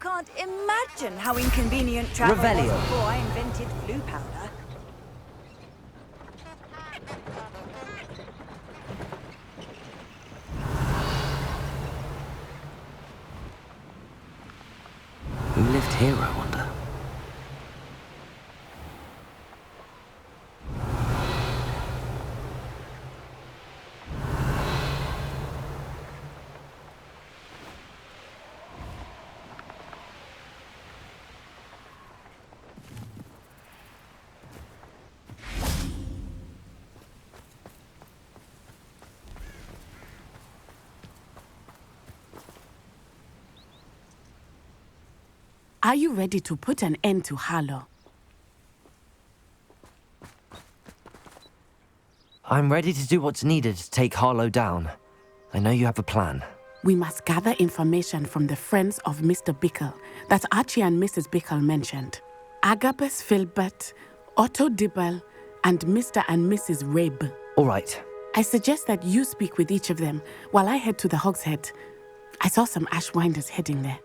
can't imagine how inconvenient travel was before I invented blue powder. Who lived here, I wonder? Are you ready to put an end to Harlow? I'm ready to do what's needed to take Harlow down. I know you have a plan. We must gather information from the friends of Mr. Bickle that Archie and Mrs. Bickle mentioned. Agabus Filbert, Otto Dibble, and Mr. and Mrs. Rabe. All right. I suggest that you speak with each of them while I head to the Hogshead. I saw some Ashwinders heading there.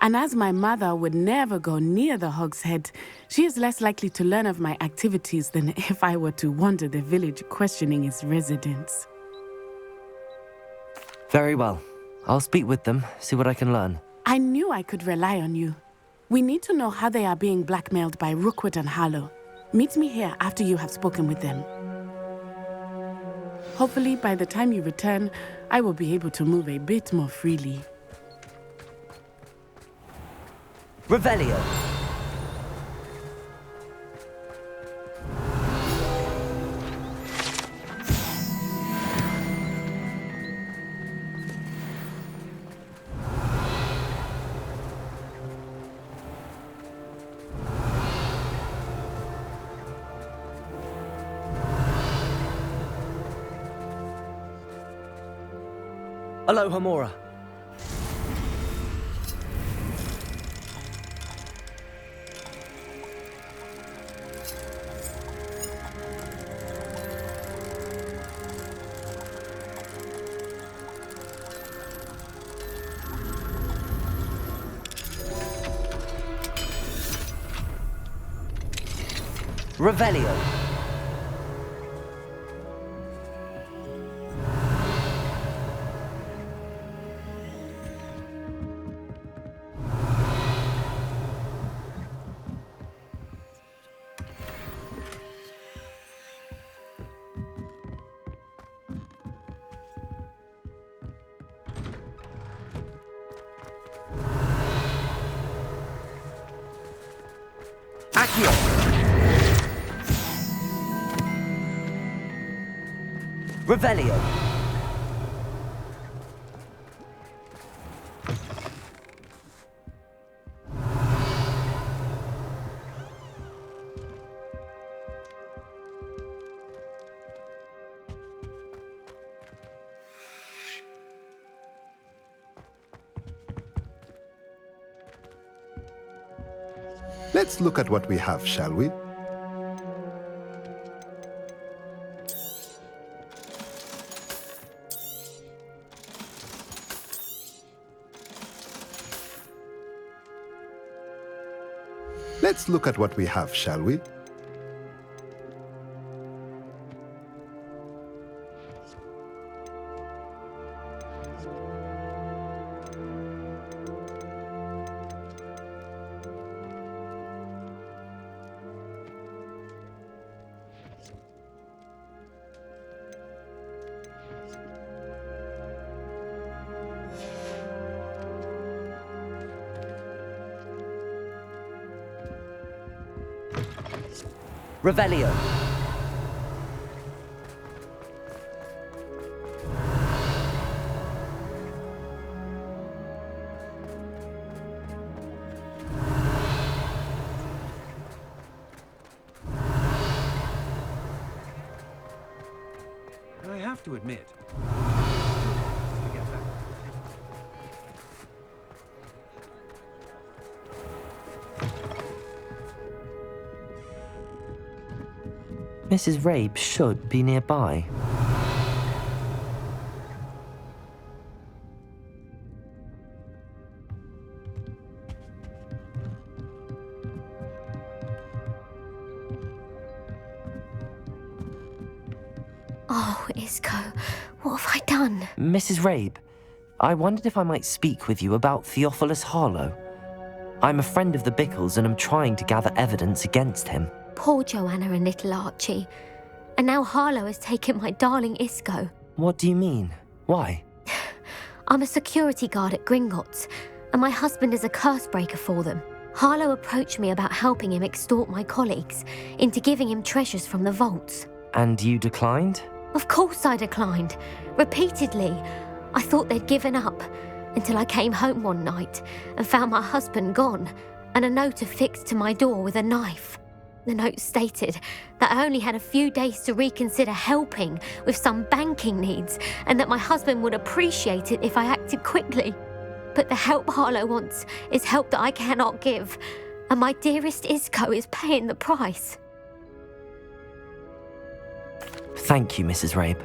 And as my mother would never go near the Hogshead, she is less likely to learn of my activities than if I were to wander the village questioning its residents. Very well. I'll speak with them, see what I can learn. I knew I could rely on you. We need to know how they are being blackmailed by Rookwood and Harlow. Meet me here after you have spoken with them. Hopefully, by the time you return, I will be able to move a bit more freely. Revelio! Aloha, Mora. Revelio. Accio. Revelio. Let's look at what we have, shall we? Let's look at what we have, shall we? Revelio. I have to admit, Mrs. Rabe should be nearby. Oh, Isco, what have I done? Mrs. Rabe, I wondered if I might speak with you about Theophilus Harlow. I'm a friend of the Bickles and am trying to gather evidence against him. Poor Joanna and little Archie. And now Harlow has taken my darling Isco. What do you mean? Why? I'm a security guard at Gringotts, and my husband is a curse breaker for them. Harlow approached me about helping him extort my colleagues into giving him treasures from the vaults. And you declined? Of course I declined. Repeatedly. I thought they'd given up, until I came home one night and found my husband gone, and a note affixed to my door with a knife. The note stated that I only had a few days to reconsider helping with some banking needs, and that my husband would appreciate it if I acted quickly. But the help Harlow wants is help that I cannot give, and my dearest Isco is paying the price. Thank you, Mrs. Rabe.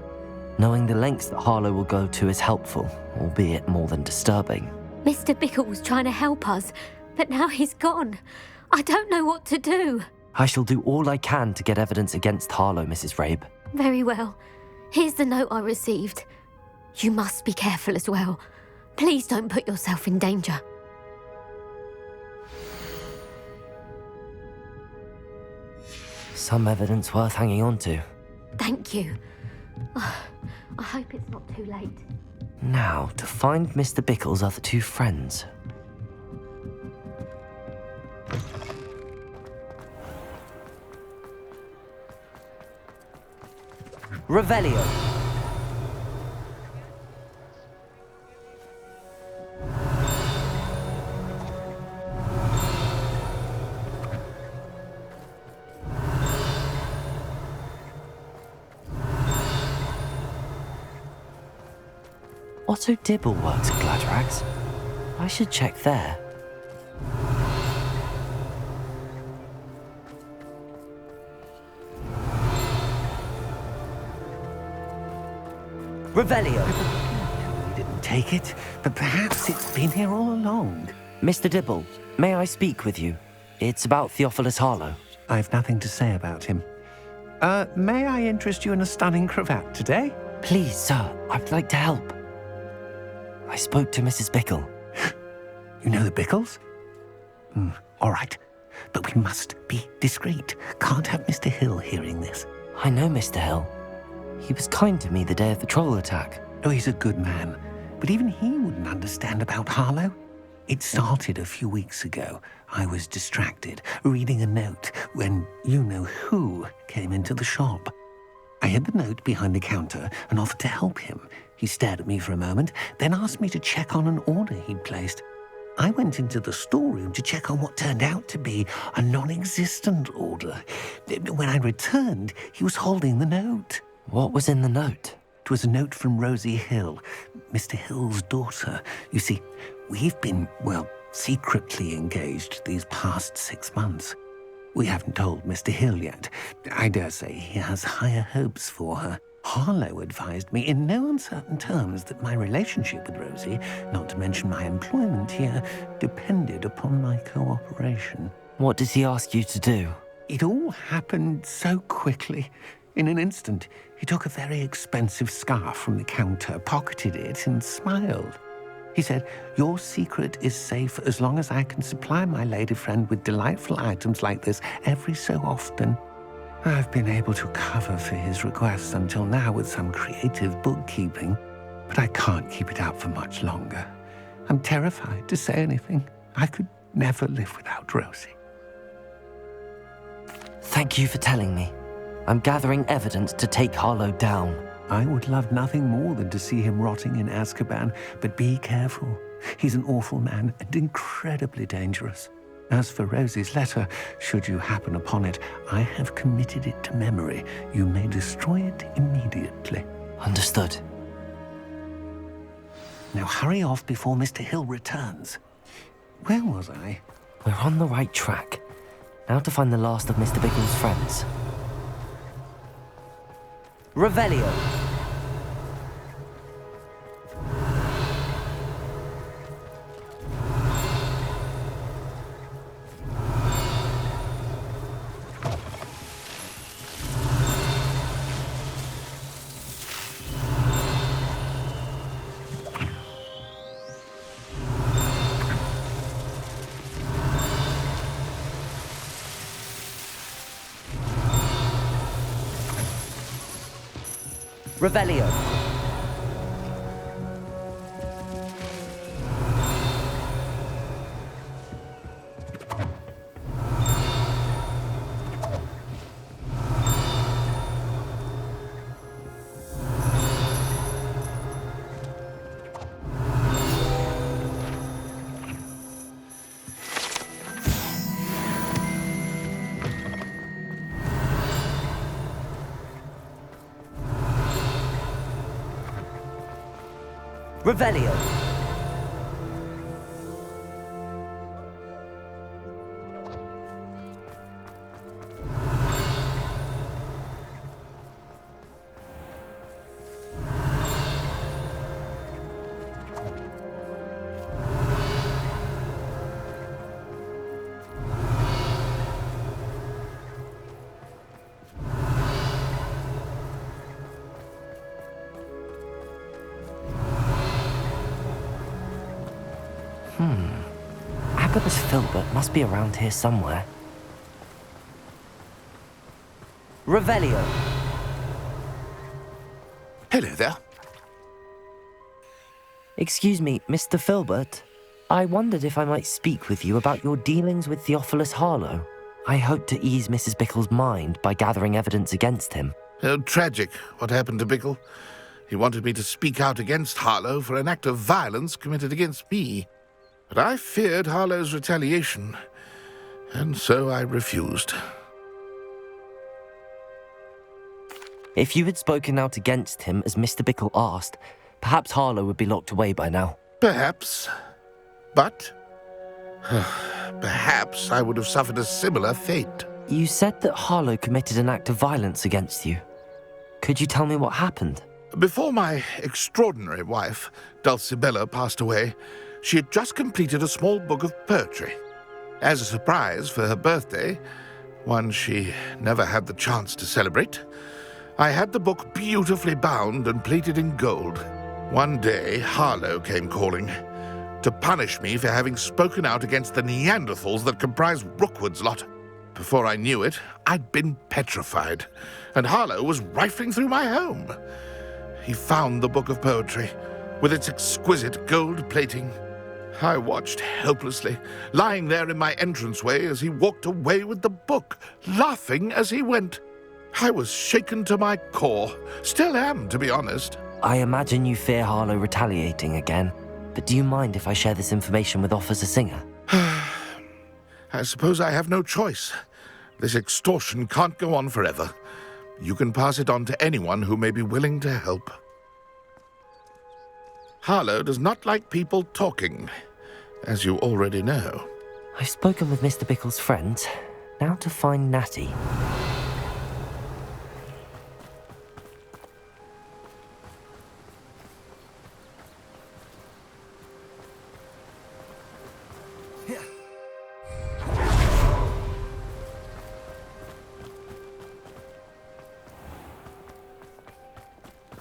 Knowing the lengths that Harlow will go to is helpful, albeit more than disturbing. Mr. Bickle was trying to help us, but now he's gone. I don't know what to do. I shall do all I can to get evidence against Harlow, Mrs. Rabe. Very well. Here's the note I received. You must be careful as well. Please don't put yourself in danger. Some evidence worth hanging on to. Thank you. I hope it's not too late. Now, to find Mr. Bickle's other two friends. Revelio. Otto Dibble works at Gladrax. I should check there. Revelio. We didn't take it, but perhaps it's been here all along. Mr. Dibble, may I speak with you? It's about Theophilus Harlow. I've nothing to say about him. May I interest you in a stunning cravat today? Please, sir, I'd like to help. I spoke to Mrs. Bickle. You know the Bickles? All right, but we must be discreet. Can't have Mr. Hill hearing this. I know Mr. Hill. He was kind to me the day of the troll attack. Oh, he's a good man, but even he wouldn't understand about Harlow. It started a few weeks ago. I was distracted, reading a note, when you-know-who came into the shop. I hid the note behind the counter and offered to help him. He stared at me for a moment, then asked me to check on an order he'd placed. I went into the storeroom to check on what turned out to be a non-existent order. When I returned, he was holding the note. What was in the note? It was a note from Rosie Hill, Mr. Hill's daughter. You see, we've been, secretly engaged these past 6 months. We haven't told Mr. Hill yet. I dare say he has higher hopes for her. Harlow advised me in no uncertain terms that my relationship with Rosie, not to mention my employment here, depended upon my cooperation. What does he ask you to do? It all happened so quickly. In an instant, he took a very expensive scarf from the counter, pocketed it, and smiled. He said, "Your secret is safe as long as I can supply my lady friend with delightful items like this every so often." I've been able to cover for his requests until now with some creative bookkeeping, but I can't keep it up for much longer. I'm terrified to say anything. I could never live without Rosie. Thank you for telling me. I'm gathering evidence to take Harlow down. I would love nothing more than to see him rotting in Azkaban, but be careful. He's an awful man and incredibly dangerous. As for Rosie's letter, should you happen upon it, I have committed it to memory. You may destroy it immediately. Understood. Now hurry off before Mr. Hill returns. Where was I? We're on the right track. Now to find the last of Mr. Bickle's friends. Revelio. Revelio. Revelio. Agabus Filbert must be around here somewhere. Revelio. Hello there. Excuse me, Mr. Filbert. I wondered if I might speak with you about your dealings with Theophilus Harlow. I hope to ease Mrs. Bickle's mind by gathering evidence against him. Oh, tragic what happened to Bickle. He wanted me to speak out against Harlow for an act of violence committed against me. But I feared Harlow's retaliation, and so I refused. If you had spoken out against him as Mr. Bickle asked, perhaps Harlow would be locked away by now. Perhaps. But perhaps I would have suffered a similar fate. You said that Harlow committed an act of violence against you. Could you tell me what happened? Before my extraordinary wife, Dulcibella, passed away, she had just completed a small book of poetry. As a surprise for her birthday, one she never had the chance to celebrate, I had the book beautifully bound and plated in gold. One day, Harlow came calling to punish me for having spoken out against the Neanderthals that comprise Rookwood's lot. Before I knew it, I'd been petrified, and Harlow was rifling through my home. He found the book of poetry, with its exquisite gold plating. I watched helplessly, lying there in my entranceway as he walked away with the book, laughing as he went. I was shaken to my core. Still am, to be honest. I imagine you fear Harlow retaliating again, but do you mind if I share this information with Officer Singer? I suppose I have no choice. This extortion can't go on forever. You can pass it on to anyone who may be willing to help. Harlow does not like people talking, as you already know. I've spoken with Mr. Bickle's friends. Now to find Natty.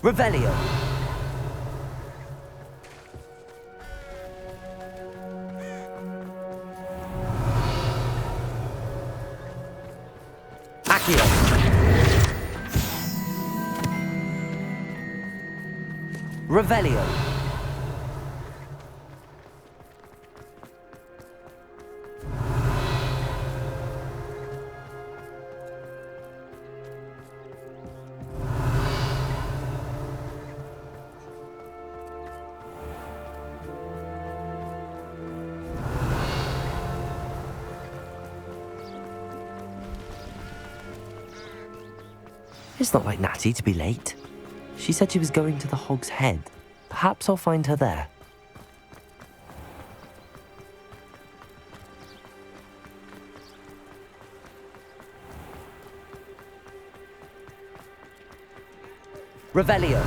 Revelio. Accio. Revelio. It's not like Natty to be late. She said she was going to the Hog's Head. Perhaps I'll find her there. Revelio.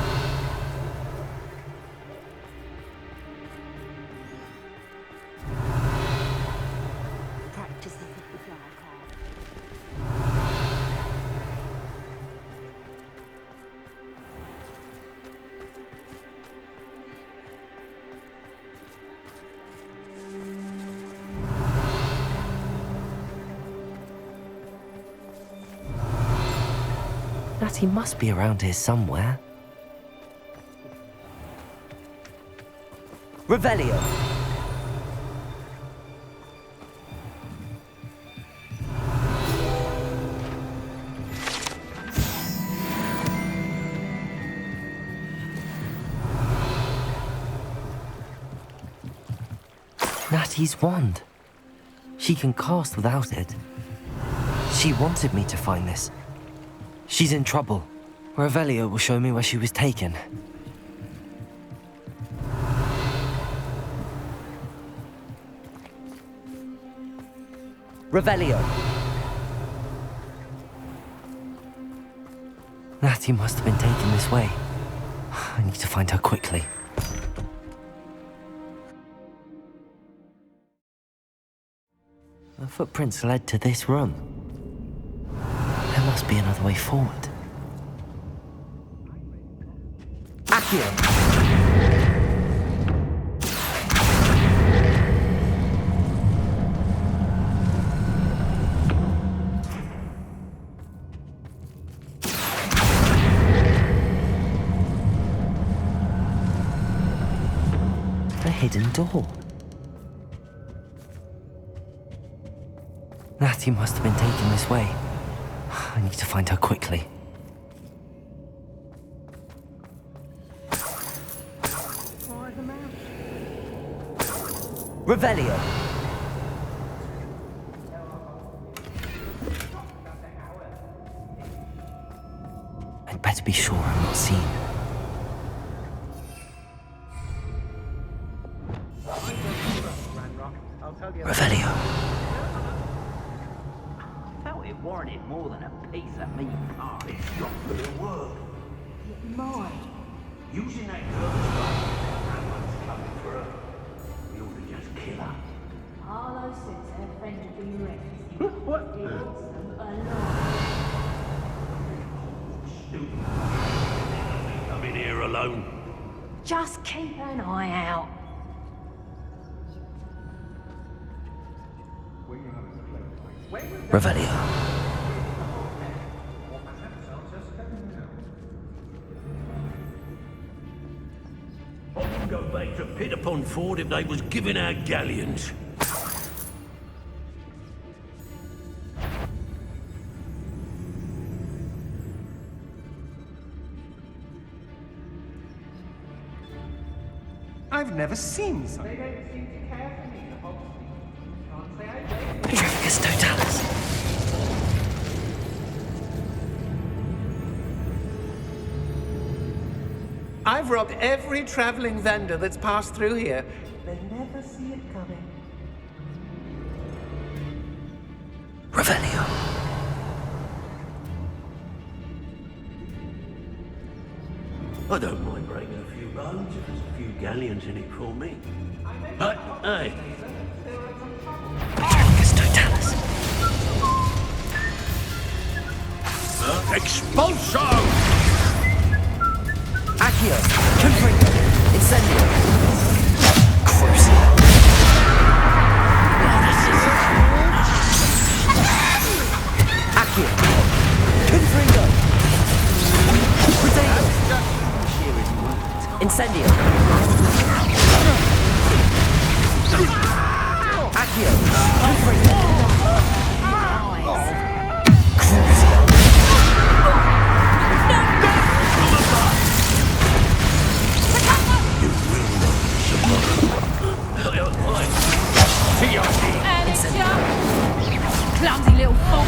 Natty must be around here somewhere. Revelio. Natty's wand. She can cast without it. She wanted me to find this. She's in trouble. Revelio will show me where she was taken. Revelio. Natty must have been taken this way. I need to find her quickly. The footprints led to this room. There must be another way forward. Accio! A hidden door. Natty must have been taken this way. I need to find her quickly. Revelio. I'd better be sure I'm not seen. Revelio. It warranted more than a piece of meat pie. It's not for the world. It might. Using that girl's someone's coming for her. We ought to just kill her. Harlow says her friend had been wrecked. What? He wants them alive. Stupid. Come in here alone. Just keep an eye out. Revelio. I can go back to Pit upon Ford if they was giving out galleons. I've never seen something. Petrificus totalis. I've robbed every traveling vendor that's passed through here. They never see it coming. Revelio. I don't mind breaking a few bones if there's a few galleons in it for me. But, hey, Petrificus totalis. expulso! Accio. Confringo. Incendio. Crucio. Accio. Confringo. Protego. Incendio. Accio. Confringo. Crucio. Clumsy little fool.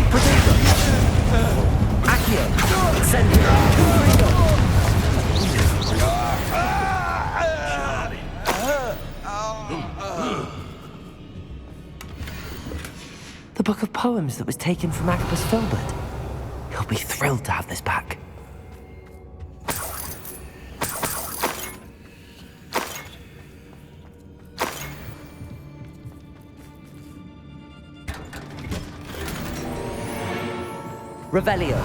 Protego. Accio. Incendio. The book of poems that was taken from Agabus Filbert. He'll be thrilled to have this back. Revelio.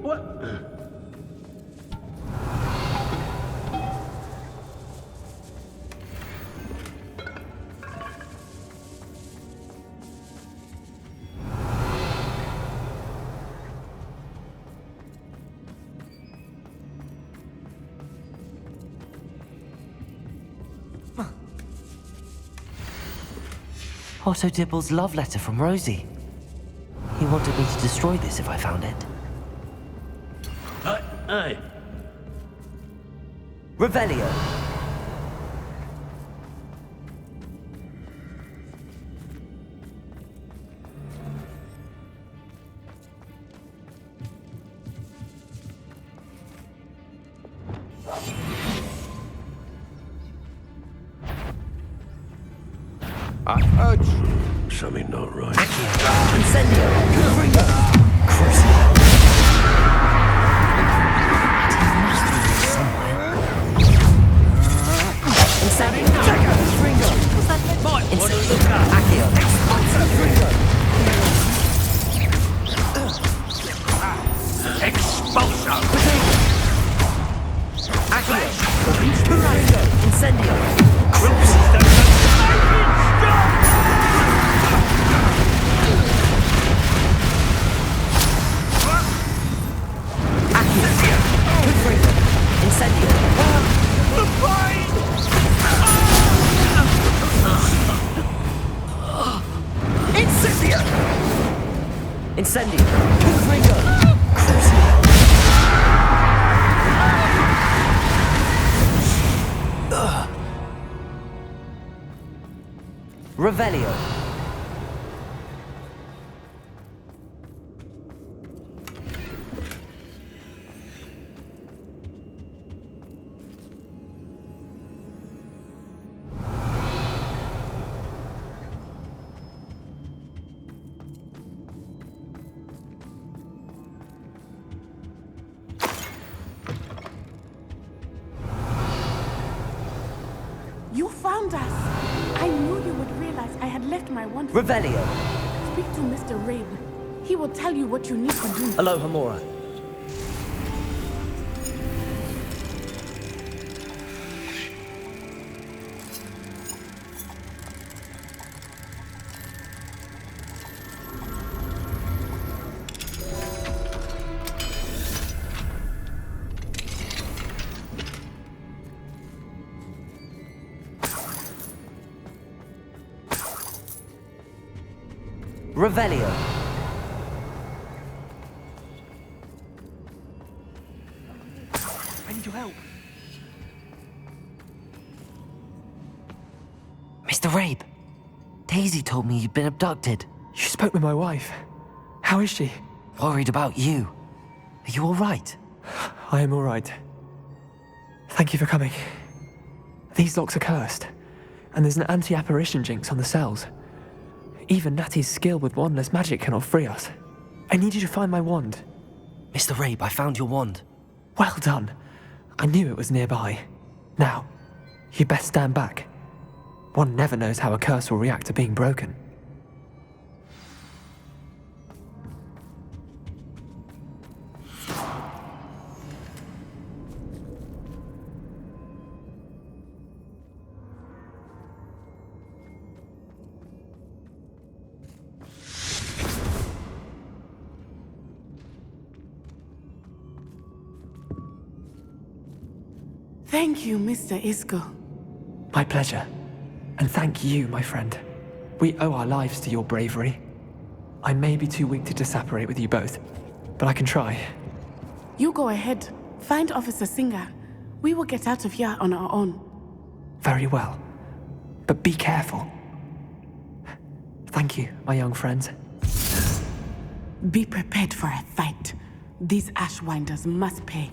What? Otto Dibble's love letter from Rosie. He wanted me to destroy this if I found it. Hey. Revelio. Something not right. Incendio. Crucible. Incendio. Revelio. You found us! I knew you would realize I had left my wand. Revelio. Speak to Mr. Rabe. He will tell you what you need to do. Aloha Mora. Revelio. I need your help. Mr. Rabe, Daisy told me you'd been abducted. You spoke with my wife. How is she? Worried about you. Are you all right? I am all right. Thank you for coming. These locks are cursed, and there's an anti-apparition jinx on the cells. Even Natty's skill with wandless magic cannot free us. I need you to find my wand. Mr. Rabe, I found your wand. Well done. I knew it was nearby. Now, you best stand back. One never knows how a curse will react to being broken. Thank you, Mr. Isco. My pleasure. And thank you, my friend. We owe our lives to your bravery. I may be too weak to disapparate with you both, but I can try. You go ahead. Find Officer Singer. We will get out of here on our own. Very well. But be careful. Thank you, my young friends. Be prepared for a fight. These Ashwinders must pay.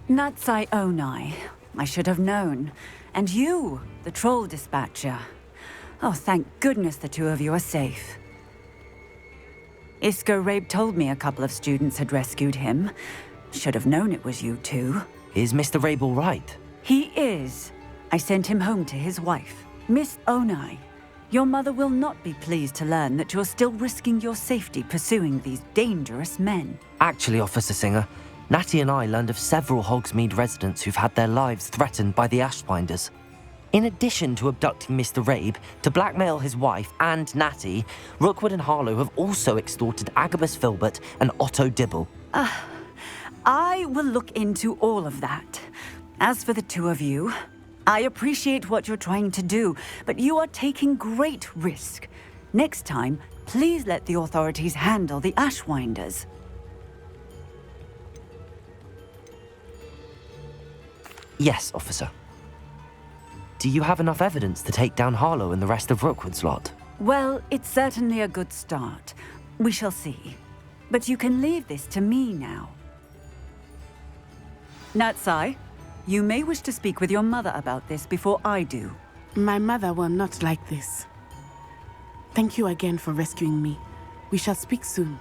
Natsai Onai. I should have known. And you, the troll dispatcher. Oh, thank goodness the two of you are safe. Isco Rabe told me a couple of students had rescued him. Should have known it was you two. Is Mr. Rabe all right? He is. I sent him home to his wife. Miss Onai, your mother will not be pleased to learn that you're still risking your safety pursuing these dangerous men. Actually, Officer Singer, Natty and I learned of several Hogsmeade residents who've had their lives threatened by the Ashwinders. In addition to abducting Mr. Rabe to blackmail his wife and Natty, Rookwood and Harlow have also extorted Agabus Filbert and Otto Dibble. I will look into all of that. As for the two of you, I appreciate what you're trying to do, but you are taking great risk. Next time, please let the authorities handle the Ashwinders. Yes, officer. Do you have enough evidence to take down Harlow and the rest of Rookwood's lot? Well, it's certainly a good start. We shall see. But you can leave this to me now. Natsai, you may wish to speak with your mother about this before I do. My mother will not like this. Thank you again for rescuing me. We shall speak soon.